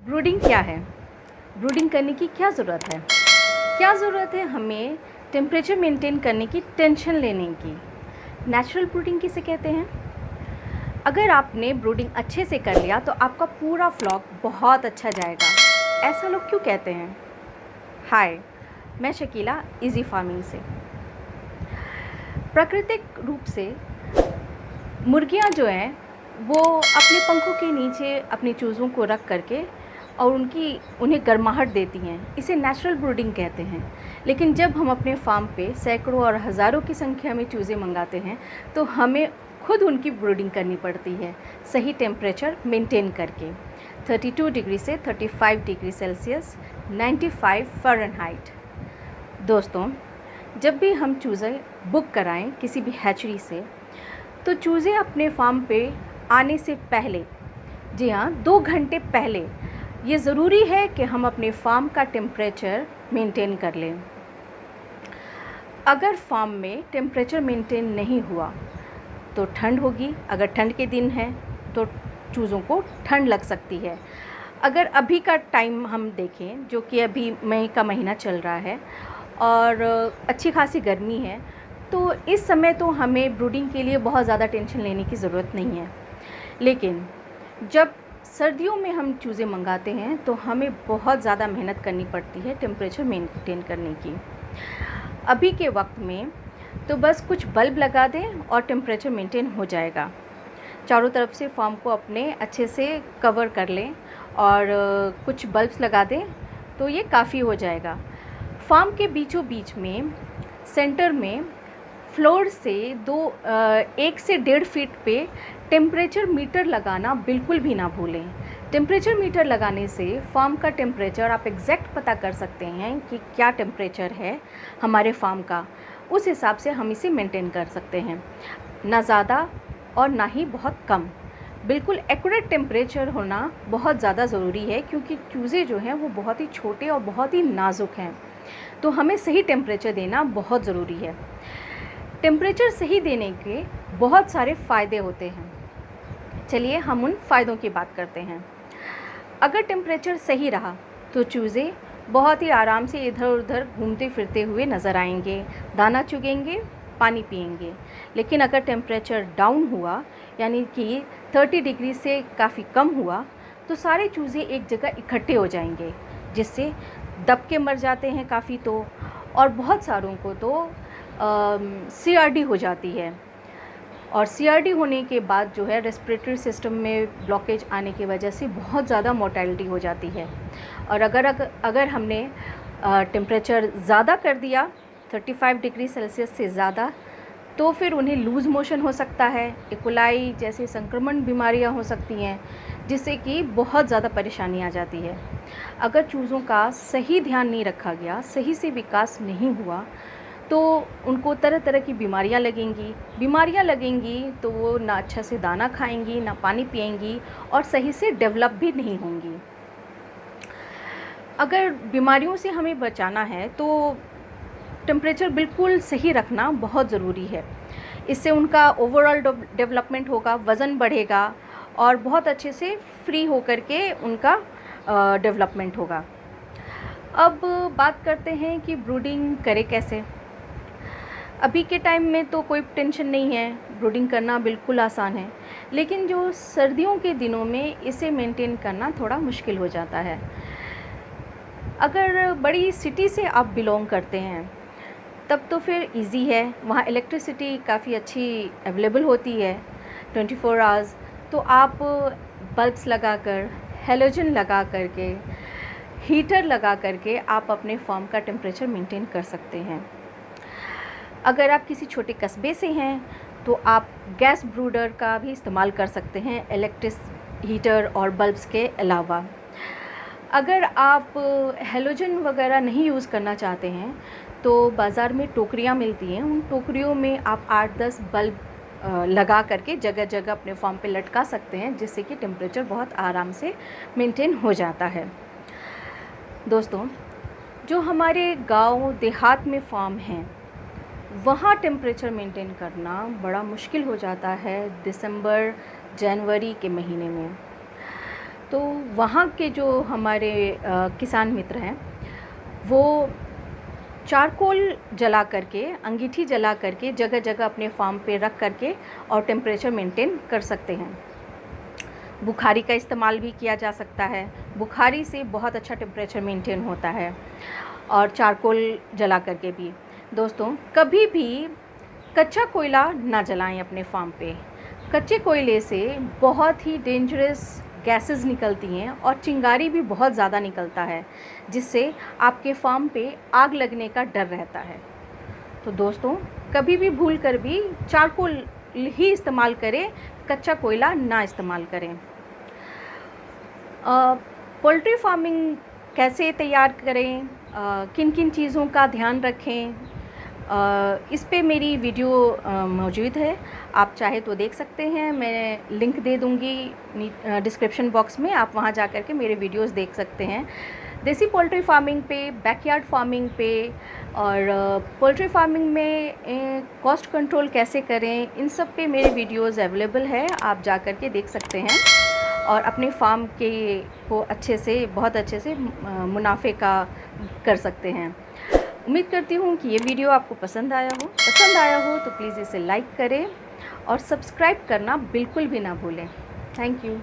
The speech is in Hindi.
ब्रूडिंग क्या है? ब्रूडिंग करने की क्या ज़रूरत है? क्या ज़रूरत है हमें टेम्परेचर मेंटेन करने की, टेंशन लेने की? नेचुरल ब्रूडिंग किसे कहते हैं? अगर आपने ब्रूडिंग अच्छे से कर लिया तो आपका पूरा फ्लॉक बहुत अच्छा जाएगा। ऐसा लोग क्यों कहते हैं? हाय, मैं शकीला इजी फार्मिंग से। प्राकृतिक रूप से मुर्गियां जो हैं वो अपने पंखों के नीचे अपनी चूज़ों को रख करके और उन्हें गर्माहट देती हैं। इसे नेचुरल ब्रूडिंग कहते हैं। लेकिन जब हम अपने फार्म पे सैकड़ों और हज़ारों की संख्या में चूज़े मंगाते हैं तो हमें खुद उनकी ब्रूडिंग करनी पड़ती है, सही टेम्परेचर मेंटेन करके। 32 डिग्री से 35 डिग्री सेल्सियस, 95 फ़ारेनहाइट। दोस्तों, जब भी हम चूज़े बुक कराएं किसी भी हैचरी से, तो चूज़े अपने फार्म पे आने से पहले, जी हाँ, 2 घंटे पहले ये ज़रूरी है कि हम अपने फार्म का टेम्परेचर मेंटेन कर लें। अगर फार्म में टेम्परेचर मेंटेन नहीं हुआ तो ठंड होगी। अगर ठंड के दिन है तो चूज़ों को ठंड लग सकती है। अगर अभी का टाइम हम देखें, जो कि अभी मई का महीना चल रहा है और अच्छी खासी गर्मी है, तो इस समय तो हमें ब्रूडिंग के लिए बहुत ज़्यादा टेंशन लेने की ज़रूरत नहीं है। लेकिन जब सर्दियों में हम चूज़े मंगाते हैं तो हमें बहुत ज़्यादा मेहनत करनी पड़ती है टेम्परेचर मेंटेन करने की। अभी के वक्त में तो बस कुछ बल्ब लगा दें और टेम्परेचर मेंटेन हो जाएगा। चारों तरफ से फार्म को अपने अच्छे से कवर कर लें और कुछ बल्ब्स लगा दें तो ये काफ़ी हो जाएगा। फार्म के बीचों बीच में सेंटर में फ्लोर से 1 से 1.5 फीट पे टेम्परेचर मीटर लगाना बिल्कुल भी ना भूलें। टेम्परेचर मीटर लगाने से फार्म का टेम्परेचर आप एग्जैक्ट पता कर सकते हैं कि क्या टेम्परेचर है हमारे फार्म का। उस हिसाब से हम इसे मेंटेन कर सकते हैं, ना ज़्यादा और ना ही बहुत कम। बिल्कुल एक्यूरेट टेम्परेचर होना बहुत ज़्यादा ज़रूरी है, क्योंकि चूज़े जो हैं वो बहुत ही छोटे और बहुत ही नाजुक हैं, तो हमें सही टेम्परेचर देना बहुत ज़रूरी है। टेम्परेचर सही देने के बहुत सारे फ़ायदे होते हैं। चलिए हम उन फ़ायदों की बात करते हैं। अगर टेम्परेचर सही रहा तो चूज़े बहुत ही आराम से इधर उधर घूमते फिरते हुए नज़र आएंगे, दाना चुगेंगे, पानी पिएंगे। लेकिन अगर टेम्परेचर डाउन हुआ, यानी कि 30 डिग्री से काफ़ी कम हुआ, तो सारे चूज़े एक जगह इकट्ठे हो जाएंगे, जिससे दब के मर जाते हैं काफ़ी तो, और बहुत सारों को तो CRD हो जाती है। और CRD होने के बाद जो है रेस्पिरेटरी सिस्टम में ब्लॉकेज आने की वजह से बहुत ज़्यादा मोर्टेलिटी हो जाती है। और अगर हमने टेम्परेचर ज़्यादा कर दिया 35 डिग्री सेल्सियस से ज़्यादा, तो फिर उन्हें लूज़ मोशन हो सकता है, इकोलाई जैसे संक्रमण बीमारियां हो सकती हैं, जिससे कि बहुत ज़्यादा परेशानी आ जाती है। अगर चूज़ों का सही ध्यान नहीं रखा गया, सही से विकास नहीं हुआ, तो उनको तरह तरह की बीमारियां लगेंगी तो वो ना अच्छा से दाना खाएंगी, ना पानी पिएंगी और सही से डेवलप भी नहीं होंगी। अगर बीमारियों से हमें बचाना है तो टेम्परेचर बिल्कुल सही रखना बहुत ज़रूरी है। इससे उनका ओवरऑल डेवलपमेंट होगा, वज़न बढ़ेगा और बहुत अच्छे से फ्री होकर के उनका डेवलपमेंट होगा। अब बात करते हैं कि ब्रूडिंग करें कैसे। अभी के टाइम में तो कोई टेंशन नहीं है, ब्रूडिंग करना बिल्कुल आसान है। लेकिन जो सर्दियों के दिनों में इसे मेंटेन करना थोड़ा मुश्किल हो जाता है। अगर बड़ी सिटी से आप बिलोंग करते हैं तब तो फिर इजी है, वहाँ इलेक्ट्रिसिटी काफ़ी अच्छी अवेलेबल होती है 24 आवर्स। तो आप बल्ब्स लगाकर, हैलोजन लगा करके, हीटर लगा करके आप अपने फार्म का टेम्परेचर मेंटेन कर सकते हैं। अगर आप किसी छोटे कस्बे से हैं तो आप गैस ब्रूडर का भी इस्तेमाल कर सकते हैं, इलेक्ट्रिक हीटर और बल्ब्स के अलावा। अगर आप हैलोजन वगैरह नहीं यूज़ करना चाहते हैं तो बाज़ार में टोकरियाँ मिलती हैं, उन टोकरियों में आप 8-10 बल्ब लगा करके जगह जगह अपने फार्म पे लटका सकते हैं, जिससे कि टेम्परेचर बहुत आराम से मेंटेन हो जाता है। दोस्तों, जो हमारे गांव देहात में फार्म हैं, वहाँ टेम्परेचर मेंटेन करना बड़ा मुश्किल हो जाता है दिसंबर जनवरी के महीने में। तो वहाँ के जो हमारे किसान मित्र हैं वो चारकोल जला करके, अंगीठी जला करके जगह जगह अपने फार्म पे रख करके और टेम्परेचर मेंटेन कर सकते हैं। बुखारी का इस्तेमाल भी किया जा सकता है, बुखारी से बहुत अच्छा टेम्परेचर मेंटेन होता है, और चारकोल जला करके भी। दोस्तों, कभी भी कच्चा कोयला ना जलाएं अपने फार्म पे। कच्चे कोयले से बहुत ही डेंजरस गैसेस निकलती हैं और चिंगारी भी बहुत ज़्यादा निकलता है, जिससे आपके फार्म पे आग लगने का डर रहता है। तो दोस्तों, कभी भी भूल कर भी चारकोल ही इस्तेमाल करें, कच्चा कोयला ना इस्तेमाल करें। पोल्ट्री फार्मिंग कैसे तैयार करें, किन किन चीज़ों का ध्यान रखें, इस पे मेरी वीडियो मौजूद है, आप चाहे तो देख सकते हैं। मैं लिंक दे दूँगी डिस्क्रिप्शन बॉक्स में, आप वहाँ जा कर के मेरे वीडियोस देख सकते हैं। देसी पोल्ट्री फार्मिंग पे, बैकयार्ड फार्मिंग पे, और पोल्ट्री फार्मिंग में कॉस्ट कंट्रोल कैसे करें, इन सब पे मेरे वीडियोस अवेलेबल है, आप जा कर के देख सकते हैं और अपने फार्म के को अच्छे से, बहुत अच्छे से मुनाफे का कर सकते हैं। उम्मीद करती हूँ कि ये वीडियो आपको पसंद आया हो तो प्लीज़ इसे लाइक करें और सब्सक्राइब करना बिल्कुल भी ना भूलें। Thank you.